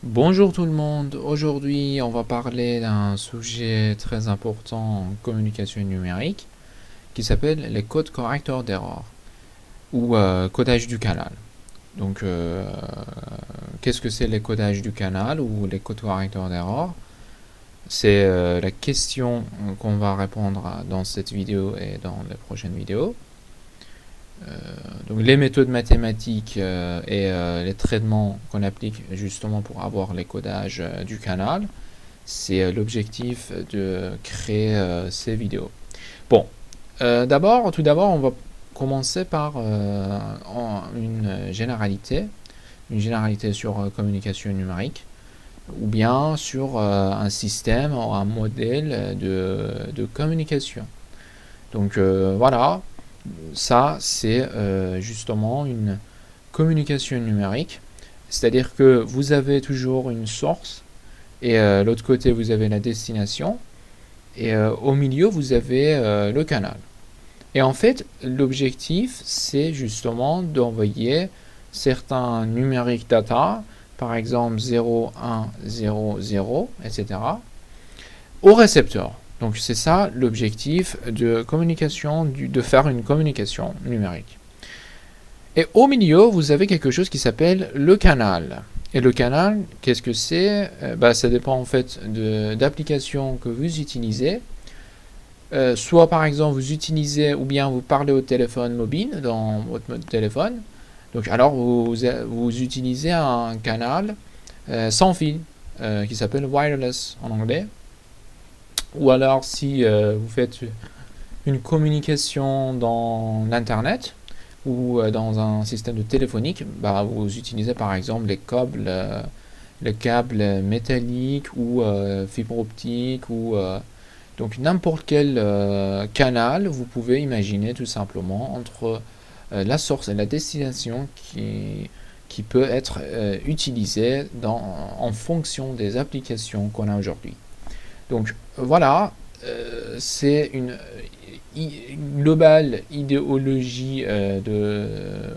Bonjour tout le monde, aujourd'hui on va parler d'un sujet très important en communication numérique qui s'appelle les codes correcteurs d'erreur ou codage du canal. Donc qu'est-ce que c'est les codages du canal ou les codes correcteurs d'erreur? C'est la question qu'on va répondre dans cette vidéo et dans les prochaines vidéos. Donc les méthodes mathématiques et les traitements qu'on applique justement pour avoir les codages du canal, c'est l'objectif de créer ces vidéos. Bon, tout d'abord, on va commencer par une généralité sur communication numérique, ou bien sur un système ou un modèle de communication. Donc voilà, ça c'est justement une communication numérique, c'est-à-dire que vous avez toujours une source et l'autre côté vous avez la destination et au milieu vous avez le canal. Et en fait, l'objectif c'est justement d'envoyer certains numériques data, par exemple 0, 1, 0, 0, etc., au récepteur. Donc c'est ça l'objectif de communication, de faire une communication numérique. Et au milieu, vous avez quelque chose qui s'appelle le canal. Et le canal, qu'est-ce que c'est? Ça dépend en fait d'applications que vous utilisez. Soit par exemple vous utilisez ou bien vous parlez au téléphone mobile dans votre téléphone. Donc alors vous utilisez un canal sans fil qui s'appelle wireless en anglais. Ou alors si vous faites une communication dans l'internet ou dans un système de téléphonique, vous utilisez par exemple les câbles métalliques ou fibre optique ou donc n'importe quel canal vous pouvez imaginer tout simplement entre la source et la destination qui peut être utilisé en fonction des applications qu'on a aujourd'hui. Donc voilà, c'est une globale idéologie de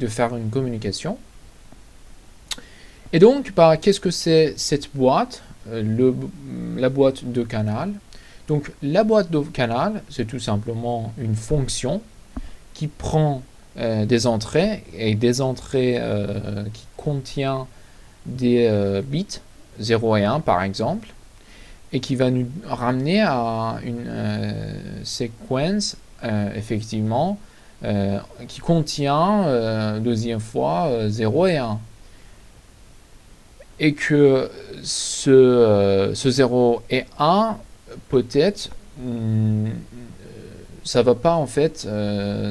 faire une communication. Et donc, qu'est-ce que c'est cette boîte, la boîte de canal? Donc la boîte de canal, c'est tout simplement une fonction qui prend des entrées et des entrées qui contient des bits 0 et 1 par exemple, et qui va nous ramener à une séquence effectivement qui contient deuxième fois 0 et 1. Et que ce 0 et 1 peut-être ça va pas en fait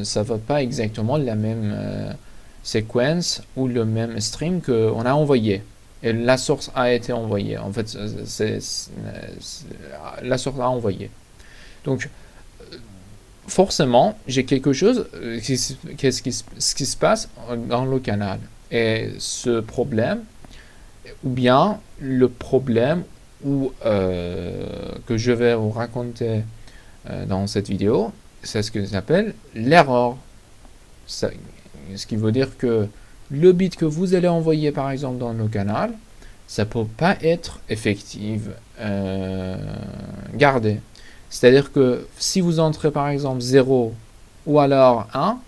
ça va pas exactement la même séquence ou le même stream qu'on a envoyé. Et la source a été envoyée. En fait, la source a envoyé. Donc, forcément, j'ai quelque chose. Qu'est-ce qui se passe dans le canal? Et ce problème, ou bien le problème que je vais vous raconter dans cette vidéo, c'est ce que j'appelle l'erreur. Ce qui veut dire que le bit que vous allez envoyer par exemple dans le canal, ça peut pas être effectif gardé. C'est-à-dire que si vous entrez par exemple 0 ou alors 1,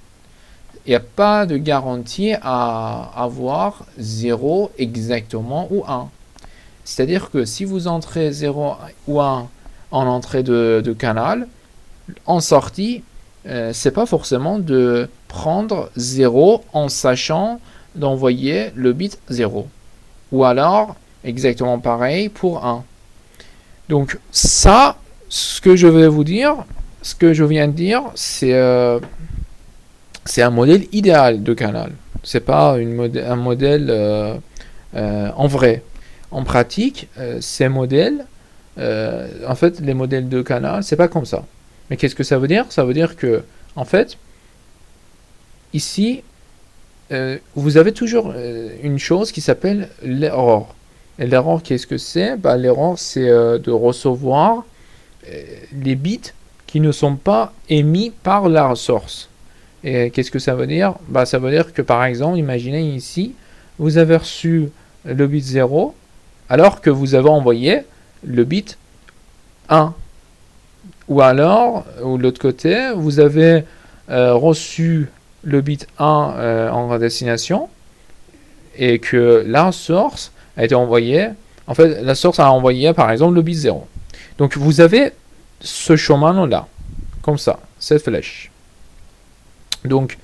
il n'y a pas de garantie à avoir 0 exactement ou 1. C'est-à-dire que si vous entrez 0 ou 1 en entrée de canal, en sortie, c'est pas forcément de prendre 0 en sachant d'envoyer le bit 0. Ou alors, exactement pareil pour 1. Donc ça, ce que je vais vous dire, ce que je viens de dire, c'est un modèle idéal de canal. C'est pas un modèle en vrai. En pratique, ces modèles, en fait, les modèles de canal, c'est pas comme ça. Mais qu'est-ce que ça veut dire? Ça veut dire que, en fait, ici, vous avez toujours une chose qui s'appelle l'erreur. Et l'erreur, qu'est-ce que c'est? L'erreur, c'est de recevoir les bits qui ne sont pas émis par la source. Et qu'est-ce que ça veut dire? Ça veut dire que, par exemple, imaginez ici, vous avez reçu le bit 0 alors que vous avez envoyé le bit 1. Ou alors, ou de l'autre côté, vous avez reçu le bit 1 en destination et que la source a été envoyée, en fait, la source a envoyé par exemple le bit 0. Donc vous avez ce chemin-là, comme ça, cette flèche. Donc,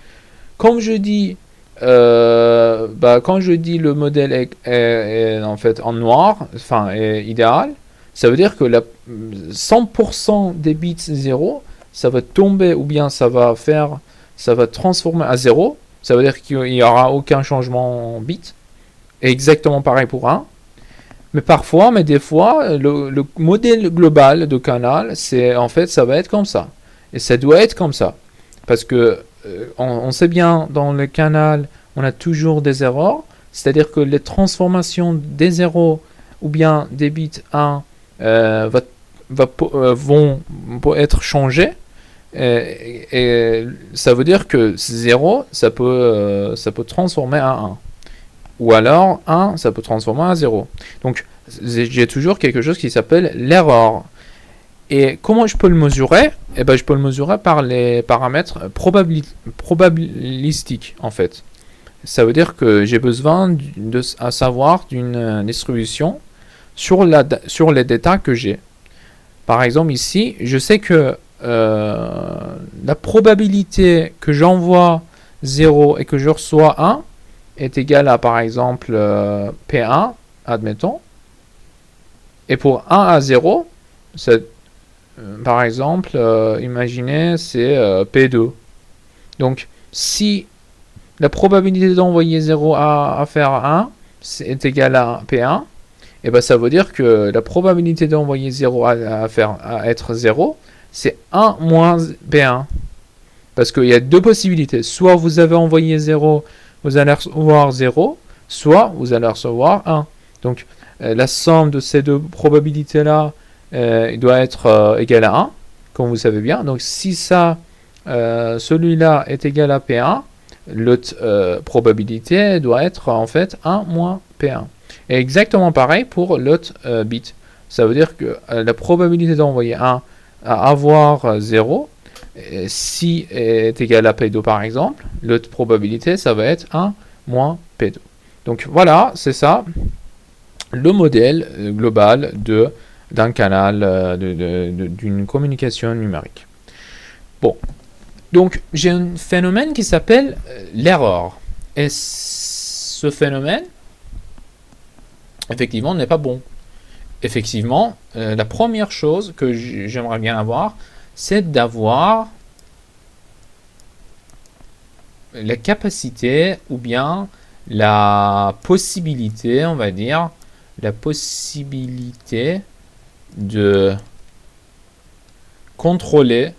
comme je dis, quand je dis le modèle est en fait en noir, enfin est idéal, ça veut dire que 100% des bits 0, ça va tomber ou bien ça va transformer à 0. Ça veut dire qu'il n'y aura aucun changement en bit. Et exactement pareil pour 1. Mais des fois, le modèle global de canal, c'est en fait, ça va être comme ça. Et ça doit être comme ça. Parce que on sait bien, dans le canal, on a toujours des erreurs. C'est-à-dire que les transformations des 0 ou bien des bits 1 vont être changées. Et ça veut dire que 0, ça peut transformer à 1. Ou alors 1, ça peut transformer à 0. Donc, j'ai toujours quelque chose qui s'appelle l'erreur. Et comment je peux le mesurer? Eh ben, je peux le mesurer par les paramètres probabilistiques, en fait. Ça veut dire que j'ai besoin à savoir d'une distribution sur les datas que j'ai. Par exemple, ici, je sais que la probabilité que j'envoie 0 et que je reçois 1 est égale à, par exemple, P1, admettons. Et pour 1 à 0, par exemple, imaginez, c'est P2. Donc, si la probabilité d'envoyer 0 à faire 1 est égale à P1, et ben ça veut dire que la probabilité d'envoyer 0 à être 0, c'est 1 moins P1. Parce qu'il y a deux possibilités. Soit vous avez envoyé 0, vous allez recevoir 0, soit vous allez recevoir 1. Donc, la somme de ces deux probabilités-là doit être égale à 1, comme vous savez bien. Donc, si celui-là est égal à P1, l'autre probabilité doit être en fait 1 moins P1. Et exactement pareil pour l'autre bit. Ça veut dire que la probabilité d'envoyer 1 à avoir 0, si est égal à P2 par exemple, l'autre probabilité, ça va être 1 moins P2. Donc voilà, c'est ça, le modèle global d'un canal, d'une communication numérique. Bon, donc j'ai un phénomène qui s'appelle l'erreur. Et ce phénomène, effectivement, n'est pas bon. Effectivement, la première chose que j'aimerais bien avoir, c'est d'avoir la capacité ou bien la possibilité, on va dire, la possibilité de contrôler,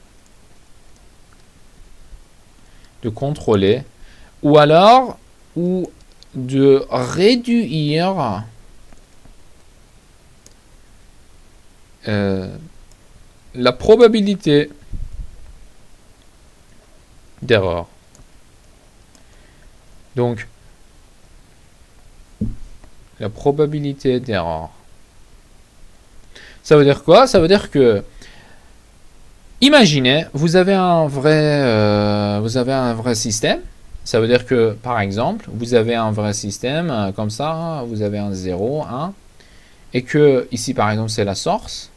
ou alors, ou de réduire la probabilité d'erreur. Donc, la probabilité d'erreur. Ça veut dire quoi? Ça veut dire que, imaginez, vous avez un vrai système. Ça veut dire que, par exemple, vous avez un vrai système, comme ça, vous avez un 0, 1, et que, ici, par exemple, c'est la source.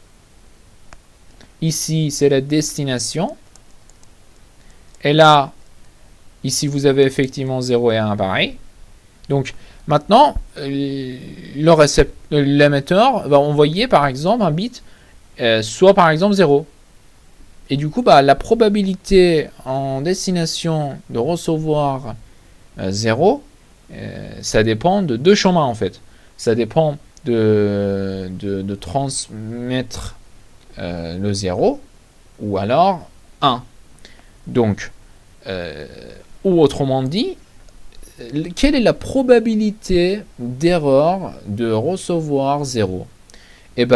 Ici, c'est la destination. Et là, ici, vous avez effectivement 0 et 1 pareil. Donc, maintenant, l'émetteur va envoyer, par exemple, un bit, soit par exemple 0. Et du coup, la probabilité en destination de recevoir 0, ça dépend de deux chemins, en fait. Ça dépend de transmettre le 0 ou alors 1. Donc, ou autrement dit, quelle est la probabilité d'erreur de recevoir 0? Et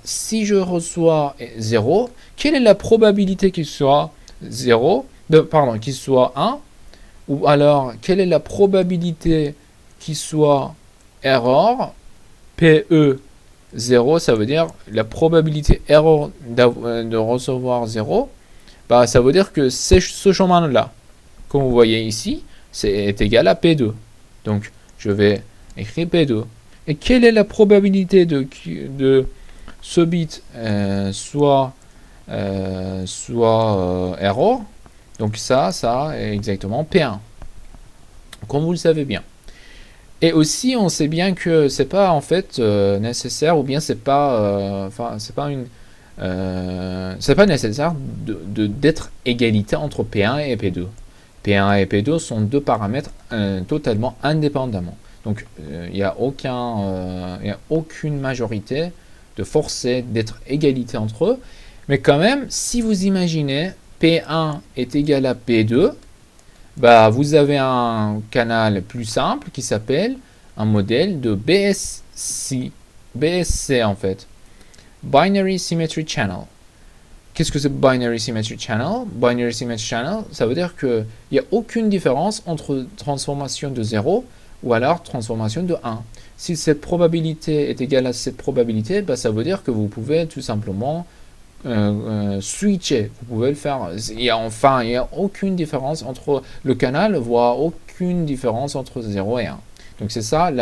si je reçois 0, quelle est la probabilité qu'il soit 0, qu'il soit 1? Ou alors, quelle est la probabilité qu'il soit error, PE 0, ça veut dire la probabilité error de recevoir 0, bah, ça veut dire que c'est ce chemin-là, comme vous voyez ici, est égal à P2. Donc, je vais écrire P2. Et quelle est la probabilité de ce bit soit error? Donc ça est exactement P1, comme vous le savez bien. Et aussi, on sait bien que c'est pas en fait nécessaire, ou bien c'est pas nécessaire d'être égalité entre P1 et P2. P1 et P2 sont deux paramètres totalement indépendamment. Donc il n'y a aucune majorité de forcer d'être égalité entre eux. Mais quand même, si vous imaginez P1 est égal à P2, bah, vous avez un canal plus simple qui s'appelle un modèle de BSC en fait. Binary Symmetry Channel. Qu'est-ce que c'est Binary Symmetry Channel? Binary Symmetry Channel, ça veut dire qu'il n'y a aucune différence entre transformation de 0 ou alors transformation de 1. Si cette probabilité est égale à cette probabilité, bah, ça veut dire que vous pouvez tout simplement switcher. Vous pouvez le faire. Il n'y a aucune différence entre le canal, voire aucune différence entre 0 et 1. Donc c'est ça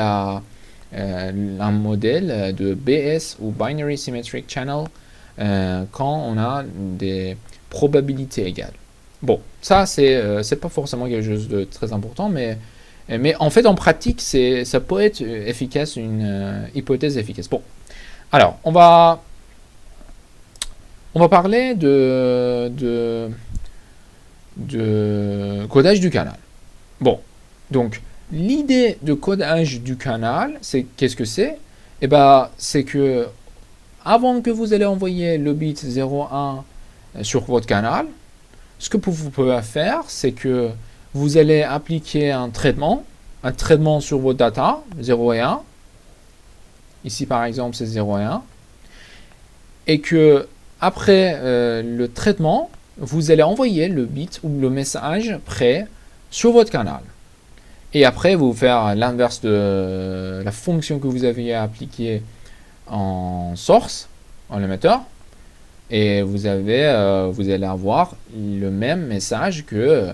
un modèle de BS ou Binary Symmetric Channel quand on a des probabilités égales. Bon, ça c'est pas forcément quelque chose de très important, mais en fait en pratique ça peut être efficace, une hypothèse efficace. Bon, alors on va parler de codage du canal. Bon, donc l'idée de codage du canal, c'est qu'est-ce que c'est? Eh ben, c'est que avant que vous allez envoyer le bit 0,1 sur votre canal, ce que vous pouvez faire, c'est que vous allez appliquer un traitement sur votre data 0 et 1. Ici par exemple c'est 0 et 1. Et que après le traitement, vous allez envoyer le bit ou le message prêt sur votre canal. Et après, vous faire l'inverse de la fonction que vous aviez appliquée en source, en émetteur. Et vous allez avoir le même message que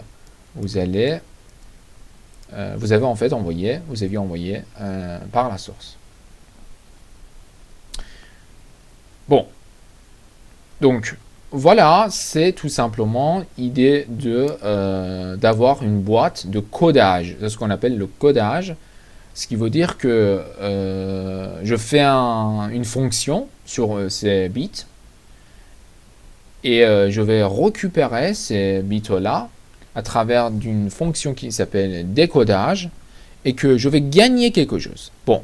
vous aviez envoyé par la source. Bon. Donc, voilà, c'est tout simplement l'idée d'avoir une boîte de codage. C'est ce qu'on appelle le codage. Ce qui veut dire que je fais une fonction sur ces bits et je vais récupérer ces bits-là à travers d'une fonction qui s'appelle décodage et que je vais gagner quelque chose. Bon.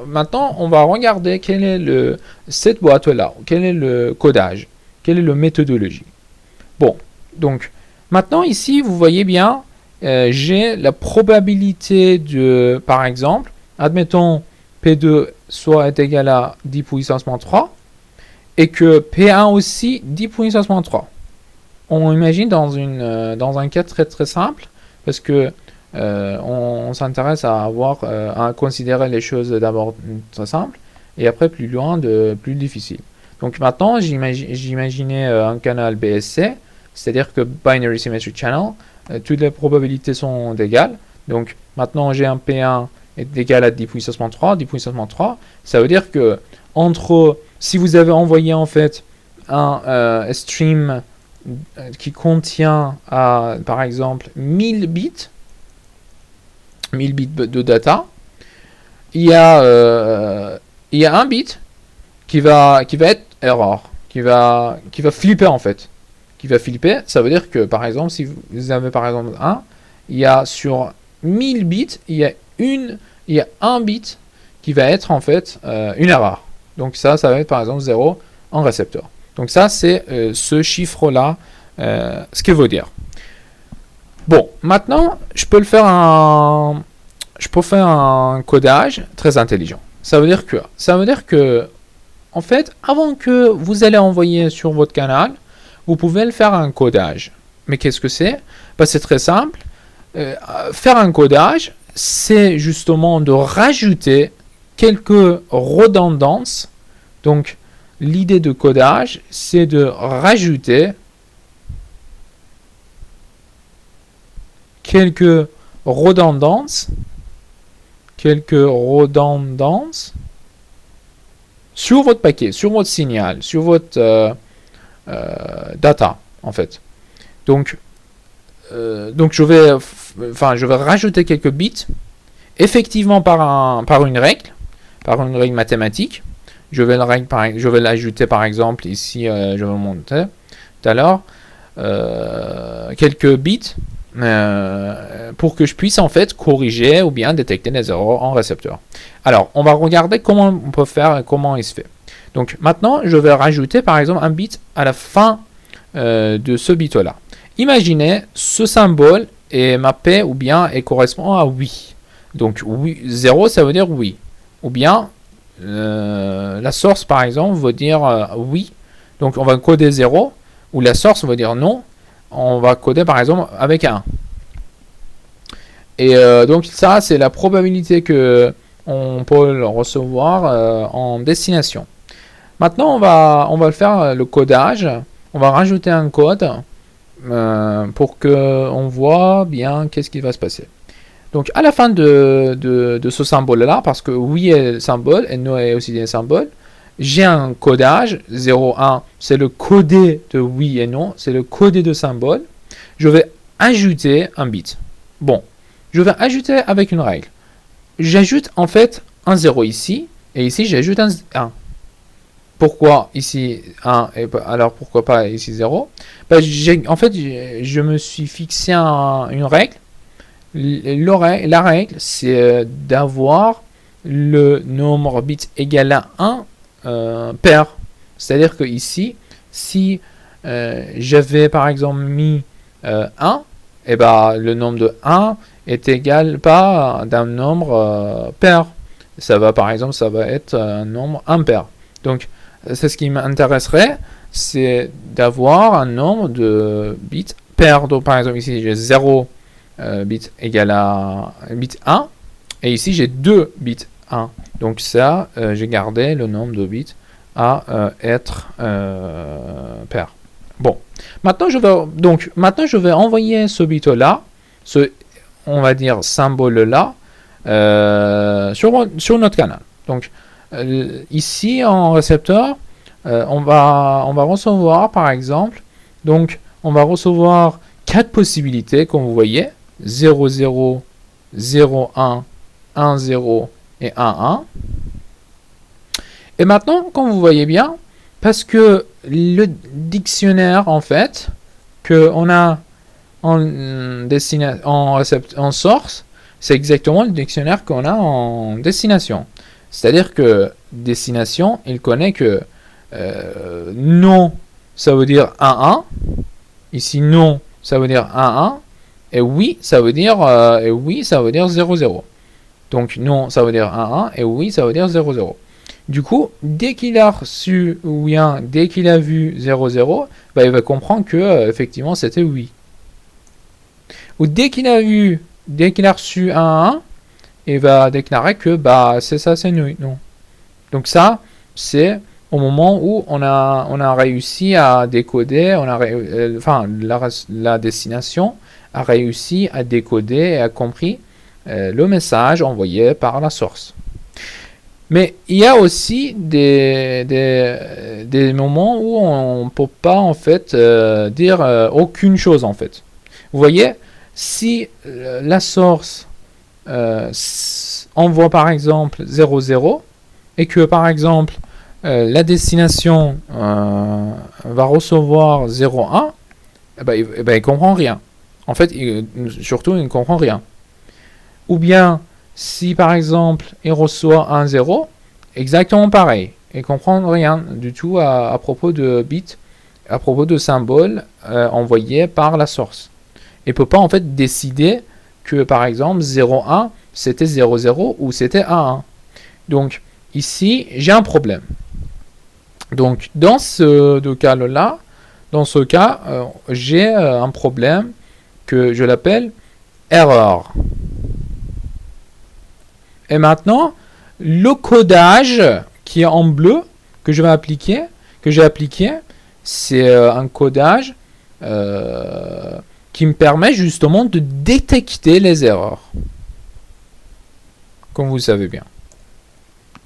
Maintenant, on va regarder quelle est cette boîte-là, quel est le codage, quelle est la méthodologie. Bon, donc, maintenant ici, vous voyez bien, j'ai la probabilité de, par exemple, admettons P2 soit est égal à 10 puissance moins 3, et que P1 aussi 10 puissance moins 3. On imagine dans un cas très très simple, parce que on s'intéresse à considérer les choses d'abord très simples et après plus loin plus difficiles. Donc maintenant j'imaginais un canal BSC, c'est-à-dire que Binary Symmetry Channel, toutes les probabilités sont égales. Donc maintenant j'ai un P1 est égal à 10 puissance moins 3, 10 puissance moins 3, ça veut dire que si vous avez envoyé en fait un stream qui contient par exemple 1000 bits de data, il y a un bit qui va être error, qui va flipper en fait. Qui va flipper, ça veut dire que par exemple, si vous avez par exemple il y a sur 1000 bits, il y a un bit qui va être en fait une erreur. Donc ça va être par exemple 0 en récepteur. Donc ça c'est ce chiffre-là, ce qu'il veut dire. Bon, maintenant, je peux faire un codage très intelligent. Ça veut dire que, en fait, avant que vous allez envoyer sur votre canal, vous pouvez le faire un codage. Mais qu'est-ce que c'est? C'est très simple. Faire un codage, c'est justement de rajouter quelques redondances. Donc, l'idée de codage, c'est de rajouter quelques redondances sur votre paquet, sur votre signal, sur votre data, en fait. Donc je vais rajouter quelques bits, effectivement par une règle mathématique. Je vais l'ajouter par exemple ici, je vais le montrer tout à l'heure, quelques bits pour que je puisse en fait corriger ou bien détecter des erreurs en récepteur. Alors, on va regarder comment on peut faire et comment il se fait. Donc maintenant, je vais rajouter par exemple un bit à la fin de ce bit-là. Imaginez, ce symbole est mappé ou bien et correspond à oui. Donc oui, 0, ça veut dire oui. Ou bien, la source par exemple veut dire oui. Donc on va coder 0. Ou la source veut dire non. On va coder par exemple avec 1. Et donc ça, c'est la probabilité que on peut le recevoir en destination. Maintenant, on va faire le codage. On va rajouter un code pour qu'on voit bien qu'est-ce qui va se passer. Donc, à la fin de ce symbole-là, parce que oui est le symbole et non est aussi un symbole, j'ai un codage. 0, 1, c'est le codé de oui et non, c'est le codé de symbole. Je vais ajouter un bit. Bon, je vais ajouter avec une règle. J'ajoute en fait un 0 ici, et ici j'ajoute un 1. Pourquoi ici 1 et alors pourquoi pas ici 0? En fait, je me suis fixé une règle. La règle, c'est d'avoir le nombre bits égal à 1 pair. C'est-à-dire que ici, si j'avais par exemple mis 1, et ben, le nombre de 1 est égal pas d'un nombre pair. Ça va par exemple, ça va être un nombre impair. Donc, c'est ce qui m'intéresserait, c'est d'avoir un nombre de bits pair. Donc, par exemple, ici, j'ai 0 bits égal à bit 1. Et ici, j'ai 2 bits 1. Donc, ça, j'ai gardé le nombre de bits à être pair. Bon. Maintenant, je vais envoyer ce bit-là, on va dire, symbole-là, sur notre canal. Donc, ici en récepteur, on va recevoir par exemple, donc on va recevoir 4 possibilités comme vous voyez, 0 0 0 1 1 0 et 1 1. Et maintenant, comme vous voyez bien, parce que le dictionnaire en fait que on a en source, c'est exactement le dictionnaire qu'on a en destination. C'est-à-dire que destination, il connaît que non, ça veut dire 1, 1. Ici, non, ça veut dire 1, 1. Et oui, ça veut dire 0, 0. Donc, non, ça veut dire 1, 1. Et oui, ça veut dire 0, 0. Du coup, dès qu'il a reçu ou bien dès qu'il a vu 0, 0, bah, il va comprendre que effectivement, c'était oui. Ou dès qu'il a reçu 1, 1, il va déclarer que bah c'est ça, c'est non. Donc ça, c'est au moment où on a réussi à décoder, la destination a réussi à décoder et a compris le message envoyé par la source. Mais il y a aussi des moments où on ne peut pas en fait dire aucune chose en fait. Vous voyez, si la source envoie par exemple 0, 0 et que par exemple la destination va recevoir 0, 1, il ne comprend rien. En fait, surtout, il ne comprend rien. Ou bien, si par exemple, il reçoit 1, 0, exactement pareil. Il ne comprend rien du tout à propos de bits, à propos de symboles envoyés par la source. Il ne peut pas en fait décider que par exemple 0, 1, c'était 0, 0 ou c'était 1, 1. Donc, ici, j'ai un problème. Donc, dans ce cas-là, j'ai un problème que je l'appelle erreur. Et maintenant, le codage qui est en bleu, que j'ai appliqué, c'est un codage qui me permet justement de détecter les erreurs. Comme vous le savez bien.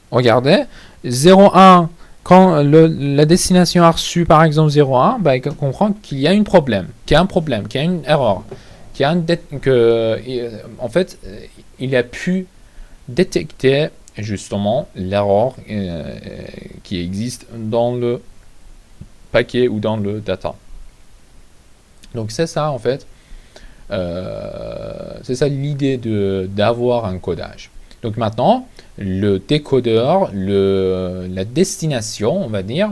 Regardez, 0,1, quand la destination a reçu par exemple 0,1, bah, il comprend qu'il y a un problème, qu'il y a une erreur, en fait, il a pu détecter justement l'erreur qui existe dans le paquet ou dans le data. Donc c'est ça en fait, c'est ça l'idée d'avoir un codage. Donc maintenant, le décodeur, la destination, on va dire,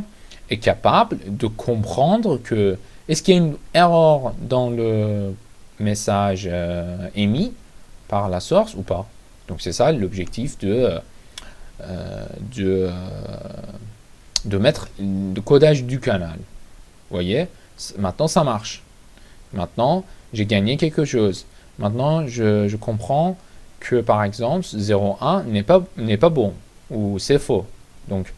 est capable de comprendre que est-ce qu'il y a une erreur dans le message émis par la source ou pas. Donc c'est ça l'objectif de mettre le codage du canal. Vous voyez, maintenant ça marche. Maintenant, j'ai gagné quelque chose. Maintenant, je comprends que par exemple 0,1 n'est pas bon ou c'est faux. Donc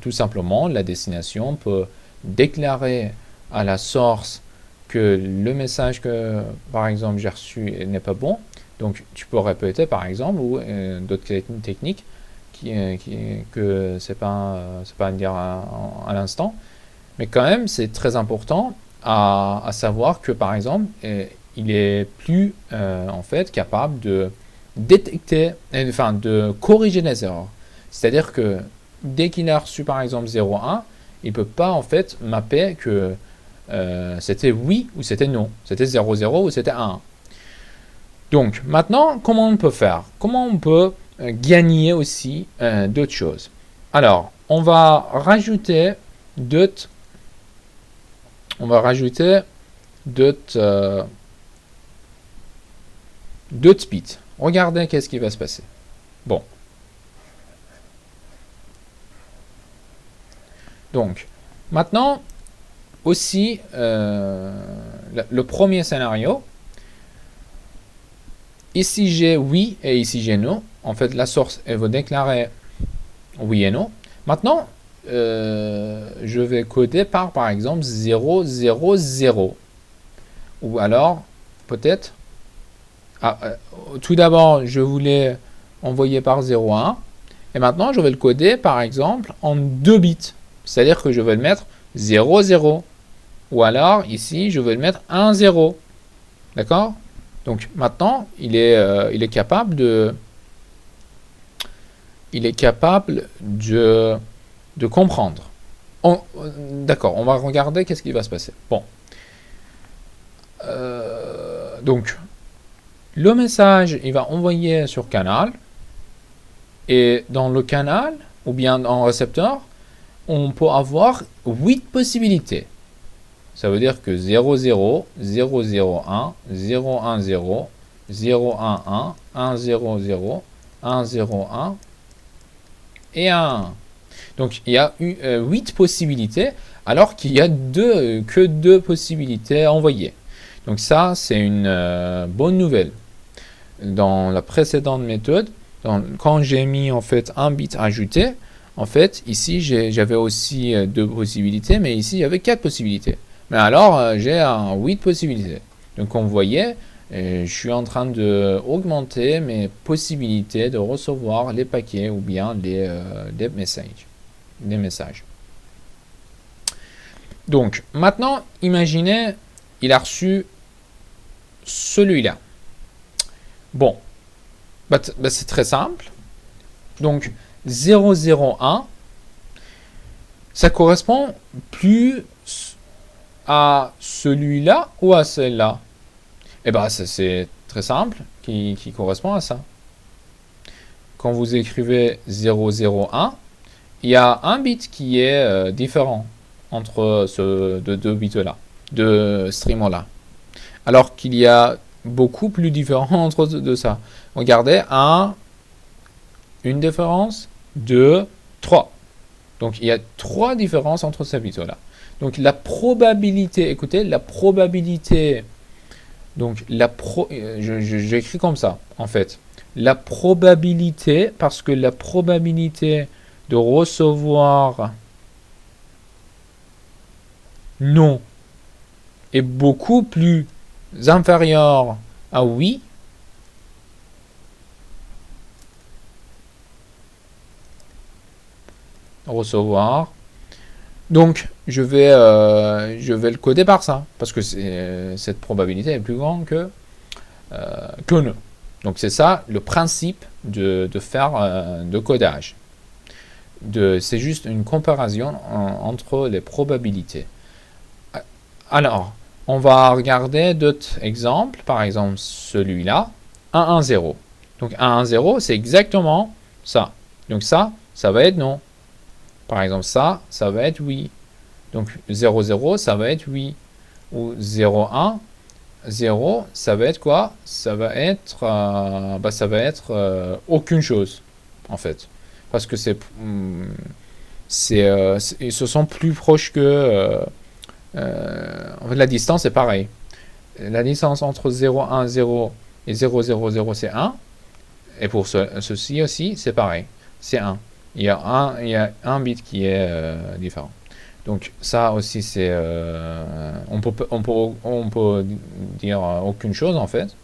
tout simplement la destination peut déclarer à la source que le message que par exemple j'ai reçu n'est pas bon. Donc tu peux répéter par exemple ou d'autres techniques que c'est pas à dire à l'instant, mais quand même c'est très important à savoir que par exemple il est plus en fait capable de détecter, enfin de corriger les erreurs. C'est-à-dire que dès qu'il a reçu par exemple 0,1, il ne peut pas en fait mapper que c'était oui ou c'était non, c'était 0,0 ou c'était 1. Donc maintenant, comment on peut faire? Comment on peut gagner aussi d'autres choses? Alors, on va rajouter d'autres bits. Regardez qu'est-ce qui va se passer. Bon. Donc, maintenant, aussi, le premier scénario, ici j'ai oui et ici j'ai non. En fait, la source, elle va déclarer oui et non. Maintenant, je vais coder par exemple 0, 0, 0. Ou alors, peut-être, tout d'abord, je voulais envoyer par 0, 1. Et maintenant, je vais le coder, par exemple, en 2 bits. C'est-à-dire que je vais le mettre 0, 0. Ou alors, ici, je vais le mettre 1, 0. D'accord? Donc, maintenant, il est capable de comprendre. D'accord, on va regarder qu'est-ce qui va se passer. Bon. Donc, le message, il va envoyer sur canal. Et dans le canal, ou bien en récepteur, on peut avoir 8 possibilités. Ça veut dire que 0, 0, 0, 0, 1, 0, 1, 0, 0, 1, 1, 1, 0, 0, 1, 0, 1 et 1. Donc il y a 8 possibilités alors qu'il y a que 2 possibilités envoyées. Donc ça, c'est une bonne nouvelle. Dans la précédente méthode, quand j'ai mis en fait un bit ajouté, en fait ici j'avais aussi 2 possibilités, mais ici il y avait 4 possibilités. Mais alors j'ai 8 possibilités. Donc comme vous voyez, je suis en train d'augmenter mes possibilités de recevoir les paquets ou bien les messages. Donc maintenant, imaginez, il a reçu celui-là. Bon, c'est très simple. Donc 001, ça correspond plus à celui-là ou à celle-là? Eh bien, c'est très simple, qui correspond à ça. Quand vous écrivez 001, il y a un bit qui est différent entre ces deux bits-là, de streams-là. Alors qu'il y a beaucoup plus différent entre de ça. Regardez, une différence, 2, 3. Donc il y a 3 différences entre ces bits-là. Donc la probabilité, écoutez, la probabilité, donc j'écris comme ça, en fait. la probabilité, parce que la probabilité de recevoir non est beaucoup plus inférieure à oui, recevoir. Donc, je vais le coder par ça, parce que cette probabilité est plus grande que non. Donc, c'est ça le principe de faire de codage. C'est juste une comparaison entre les probabilités. Alors, on va regarder d'autres exemples, par exemple celui-là, 1, 1, 0. Donc 1, 1, 0, c'est exactement ça. Donc ça va être non. Par exemple, ça va être oui. Donc 0, 0, ça va être oui. Ou 0, 1, 0, ça va être quoi? Ça va être, aucune chose, en fait. Parce que ils se sont plus proches que... en fait, la distance est pareille. La distance entre 0, 1, 0 et 0, 0, 0, c'est 1. Et pour ceci aussi, c'est pareil. C'est 1. Il y a un bit qui est différent. Donc ça aussi, c'est... on peut dire aucune chose, en fait.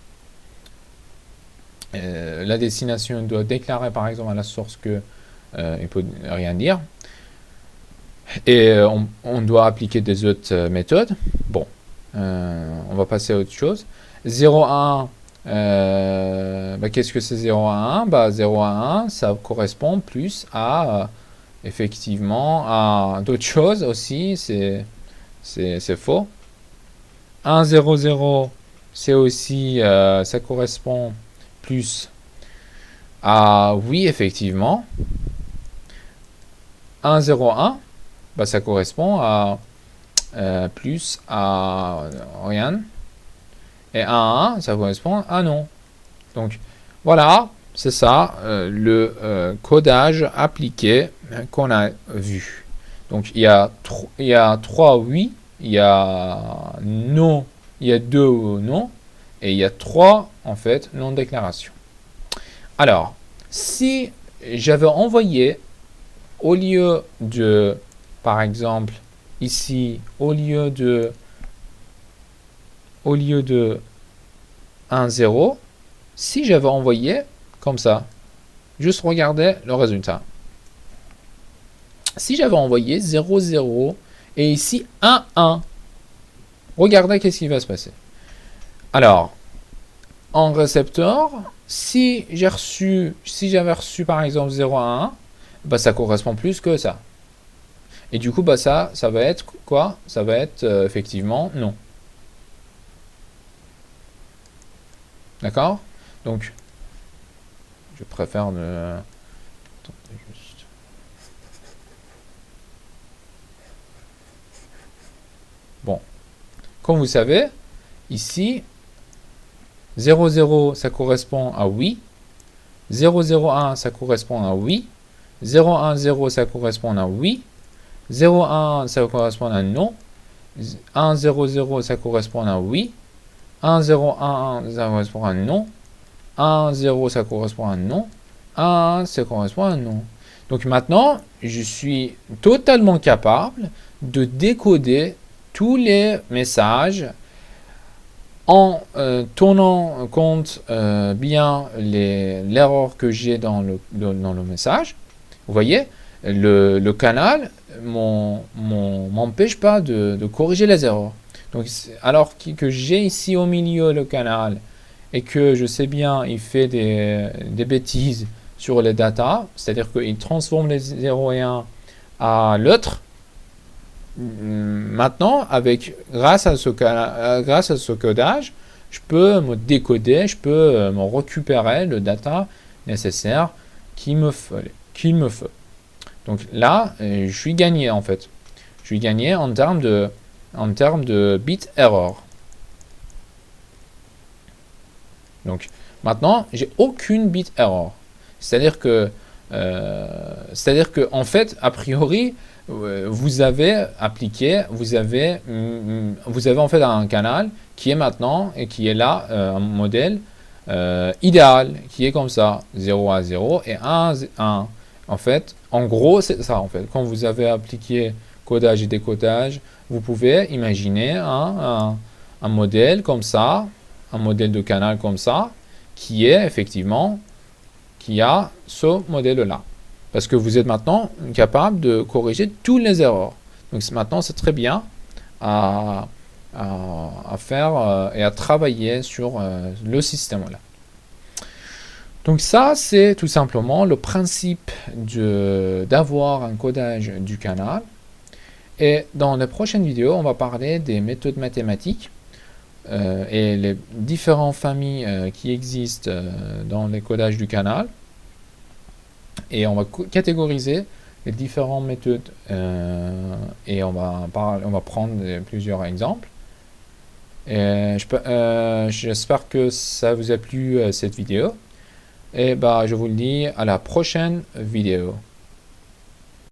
La destination doit déclarer, par exemple, à la source que il peut rien dire. Et on doit appliquer des autres méthodes. Bon, on va passer à autre chose. 0 à 1, qu'est-ce que c'est 0 à 1? 0 à 1, ça correspond plus à, effectivement, à d'autres choses aussi. C'est faux. 1, 0, 0, c'est aussi, ça correspond plus à oui, effectivement. 1, 0, 1, ça correspond à plus à rien. Et 1, 1, ça correspond à non. Donc voilà, c'est ça le codage appliqué qu'on a vu. Donc il y a 3 oui, il y a non, il y a 2 non, et il y a 3 en fait non-déclarations. Alors, si j'avais envoyé au lieu de, par exemple, ici, au lieu de 1, 0, si j'avais envoyé comme ça, juste regardez le résultat. Si j'avais envoyé 0, 0 et ici 1, 1, regardez qu'est-ce qui va se passer. Alors, en récepteur, si j'avais reçu par exemple 0 à 1, ça correspond plus que ça. Et du coup, ça va être quoi? Ça va être effectivement non. D'accord? Donc, je préfère ne... Attendez juste. Bon. Comme vous savez, ici, 0, 0, ça correspond à oui. 0, 0, 1, ça correspond à oui. 0, 1, 0, ça correspond à oui. 0, 1, ça correspond à non. 1, 0, 0, ça correspond à oui. 1, 0, 1, 1, ça correspond à non. 1, 0, ça correspond à non. 1, ça correspond à non. Donc maintenant, je suis totalement capable de décoder tous les messages en tenant compte bien l'erreur que j'ai dans le message. Vous voyez, le canal m'empêche pas de corriger les erreurs. Donc, alors que j'ai ici au milieu le canal et que je sais bien il fait des bêtises sur les datas, c'est-à-dire qu'il transforme les 0 et 1 à l'autre. Maintenant, grâce à ce codage, je peux me décoder, je peux me récupérer le data nécessaire qu'il me faut. Donc là, je suis gagné en fait. Je suis gagné en termes de bit error. Donc maintenant, j'ai aucune bit error. C'est-à-dire que en fait, a priori, vous avez appliqué, vous avez en fait un canal qui est maintenant et qui est là, un modèle idéal qui est comme ça, 0 à 0 et 1 à 1. En fait, en gros, c'est ça. En fait, quand vous avez appliqué codage et décodage, vous pouvez imaginer un modèle comme ça, un modèle de canal comme ça, qui est effectivement, qui a ce modèle-là. Parce que vous êtes maintenant capable de corriger toutes les erreurs. Donc maintenant, c'est très bien à faire et à travailler sur le système-là. Donc ça, c'est tout simplement le principe d'avoir un codage du canal. Et dans les prochaines vidéos, on va parler des méthodes mathématiques et les différentes familles qui existent dans les codages du canal. Et on va catégoriser les différentes méthodes et on va prendre plusieurs exemples. J'espère que ça vous a plu cette vidéo. Et je vous le dis à la prochaine vidéo.